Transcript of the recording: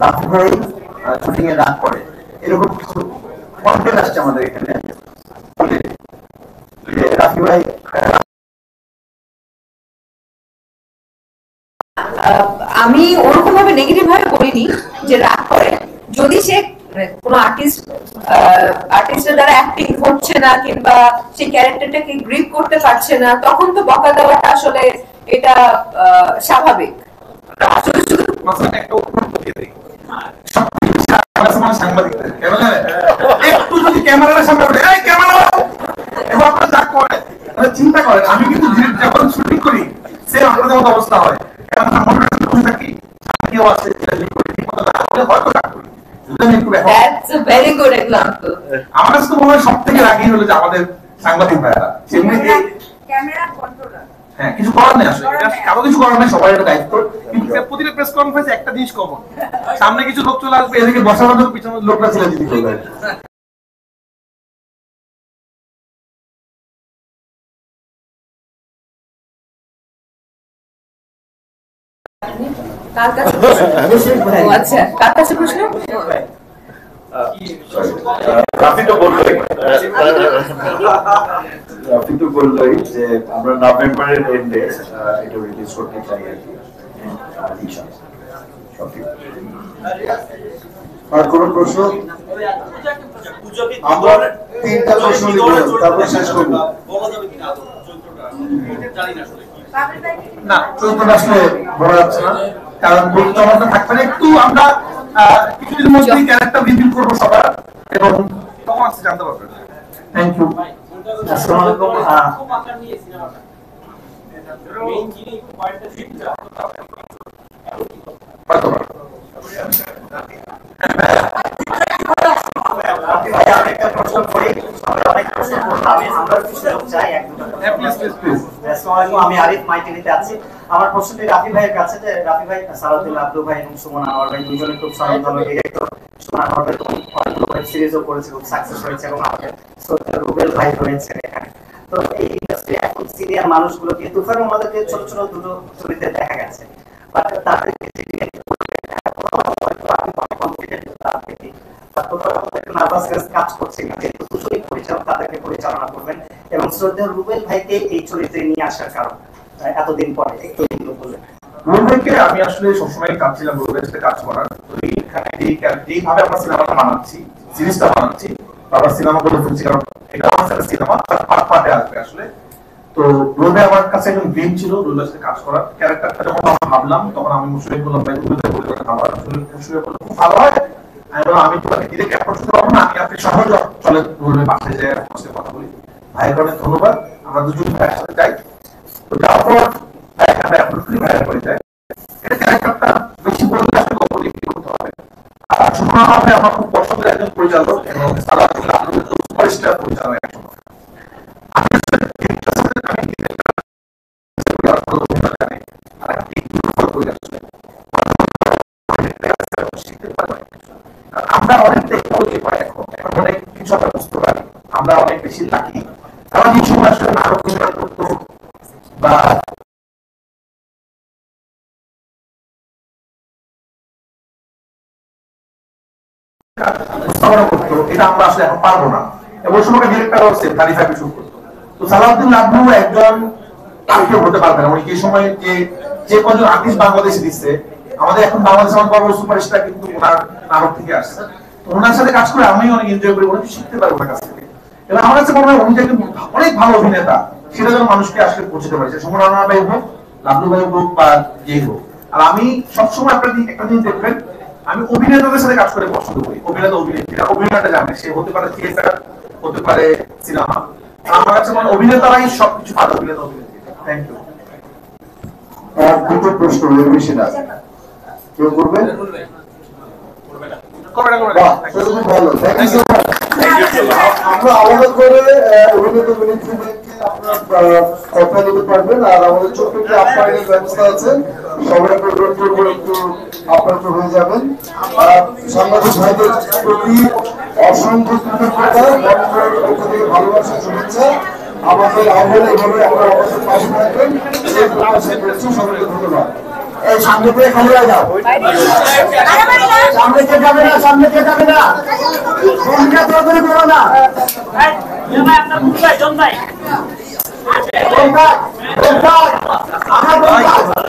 রাফি ভাই শুটিং এ রাগ করে, এরকম কিছু কন্টেন্ট আসছে আমাদের এখানে। রাফি ভাই আমি ওরকম ভাবে নেগেটিভ ভাবে বলিনি যে রাগ করে, যদি সে কোনো আর্টিস্টের দ্বারা অ্যাক্টিং করছে না কিংবা সেই ক্যারেক্টারটাকে গ্রিপ করতে পারছে না, তখন তো বকা দেওয়াটা আসলে এটা স্বাভাবিক। চিন্তা করেন, আমি কিন্তু যখন শুটিং করি সে আপনাদের মতো অবস্থা হয়, থাকি কেউ আছে আমার কাছে তো মনে হয় সব থেকে রাগি হলো যে আমাদের সাংবাদিক ভাইরা, হ্যাঁ কিছু করার নেই আসলে, কারো কিছু করার নেই, সবাই একটা দায়িত্ব। কিন্তু প্রতিটা প্রেস কনফারেন্সে একটা জিনিস কমন, সামনে কিছু লোক চলে আসবে, এদিকে বসার মতো পিছনে লোকরা ছেলে দিতে চলবে। রাফি তো বললোই যে আমরা নভেম্বরের এন্ডে এটা রিলিজ করতে চাই আর কি। আর কোন প্রশ্ন? আমরা 3টা প্রশ্ন নিব, তারপর শেষ করব। না চরিত্রটা আসলে বলা যাচ্ছে না, কারণ চমৎকার থাকবে না। একটু আমরা কিছুদিনের মধ্যেই ক্যারেক্টার রিভিল করবো সবার, এবং তখন আসছে জানতে পারবেন। Thank you. আসসালামু আলাইকুম, আমি আরিফ মাই টিভিতে আছি। আমার প্রশ্নটি রাফি ভাইয়ের কাছে, যে রাফি ভাই সালাউদ্দিন আব্দু ভাই এবং সুমন আনোয়ার ভাই দুজনে খুব স্বনামধন্য ডিরেক্টর। সুমন আনোয়ার ভাই অনেকগুলো ওয়েব সিরিজও করেছে, খুব সাকসেস হয়েছে, এবং আমাদের সৈয়দ রুবেল ভাই রয়েছেন এখানে। তো এই ইন্ডাস্ট্রি এখন সিনিয়র মানুষগুলোকে তুফানের মধ্যে ছোট ছোট দুটো চরিত্রে দেখা গেছে, বাট তাদেরকে কাজ করছে না, যেহেতু দুজনই পরিচালক তাদেরকে পরিচালনা করবেন, এবং শ্রদ্ধেয় রুবেল ভাইকে এই চরিত্রে নিয়ে আসার কারণ এতদিন পরে একটু বলবেন। রুবেল ভাইকে আমি আসলে সবসময় কাঁদছিলাম রুবেলের সাথে কাজ করার। তো এইখানে যেইভাবে আমরা সিনেমাটা বানাচ্ছি, সিরিজটা বানাচ্ছি, বাবা সিনেমা বলে ফেলছি, কারণ এটা আমার সিনেমা পার্টে আসবে আসলে। তো রুবেল ভাই আমার কাছে একদম ড্রিম ছিল রুবেলের সাথে কাজ করার। ক্যারেক্টারটা যখন আমরা ভাবলাম, তখন আমি মুশফিক বললাম ভাই রুবেল ভাই বলে আমার মুশফিক বলল খুব ভালো হয়, আমি তোমাকে ডিরেক্ট অ্যাপ্রোচ করতে পারবো না, আমি আপনি সহজ চলে রুবেলের বাসায় যেয়ে কথা বলি। ভাইয়ের অনেক ধন্যবাদ, আমরা দুজন ভাইয়ের সাথে যাই। তো যাওয়ার পর ভাইয়ের করে যায়, এটা ক্যারেক্টারটা বেশি বললে আসলে কখনই করতে হবে। আর সুমন হবে আমার খুব পছন্দের একজন পরিচালক, এবং সালাউদ্দিন আব্দুল সুপারস্টার পরিচালক একজন। আমরা অনেক টেকনোলজি পাই, এখন অনেক কিছু আমরা বুঝতে পারি, আমরা অনেক বেশি লাকি। কারণ এই সময় আসলে নাটক করতো বা এটা আমরা আসলে এখন পারবো না, এবং সময় ডিরেক্টর হচ্ছে তারিফাকে শুরু করতো। তো সালাউদ্দিন আব্দু একজন কেউ হতে পারবে না, উনি এই সময় যে কজন আর্টিস্ট বাংলাদেশে দিচ্ছে, আমাদের এখন বাংলাদেশ আমার বড় সুপারস্টার কিন্তু ওনার নাটক থেকে আসছে। তো ওনার সাথে কাজ করে আমি অনেক এনজয় করি, অনেক শিখতে পারি ওনার কাছ থেকে। এবং আমার কাছে মনে হয় উনি যে অনেক ভালো অভিনেতা, সেটা যেন মানুষকে আসলে পৌঁছতে পারছে, সুমন আনোয়ার ভাই হোক, লাবলু ভাই হোক, বা যেই হোক। আর আমি সবসময় আপনার একটা জিনিস দেখবেন, আমি অভিনেতাদের সাথে কাজ করে পছন্দ করি। অভিনেতা অভিনেত্রীরা অভিনয়টা জানে, সে হতে পারে থিয়েটার, হতে পারে সিনেমা। আমার কাছে মনে অভিনেতারাই সবকিছু ভালো অভিনেতা অভিনেত্রী। Thank you. আর দুটো প্রশ্ন বেশি না, কেউ করবে? আমরা আলাদা করে অভিনেতা অভিনেত্রীদেরকে আপনার কথা নিতে পারবেন, আর আমাদের ছোট্ট একটি আপ্যায়নের ব্যবস্থা আছে, সবাই একটু আপ্যায়িত হয়ে যাবেন। আর সাংবাদিক ভাইদের প্রতি অসংখ্য কৃতজ্ঞতা, পক্ষ থেকে ভালোবাসা, শুভেচ্ছা। আমাদের আহ্বান এভাবে আপনারা অবশ্যই পাশে থাকবেন, সেই প্রত্যাশা করছি। সবাইকে ধন্যবাদ। এই সামনে থেকে খালি হয়ে যাও, সামনে কে যাবে না, সামনে কে যাবে না, ভূমিকা তৈরি করো না। আমার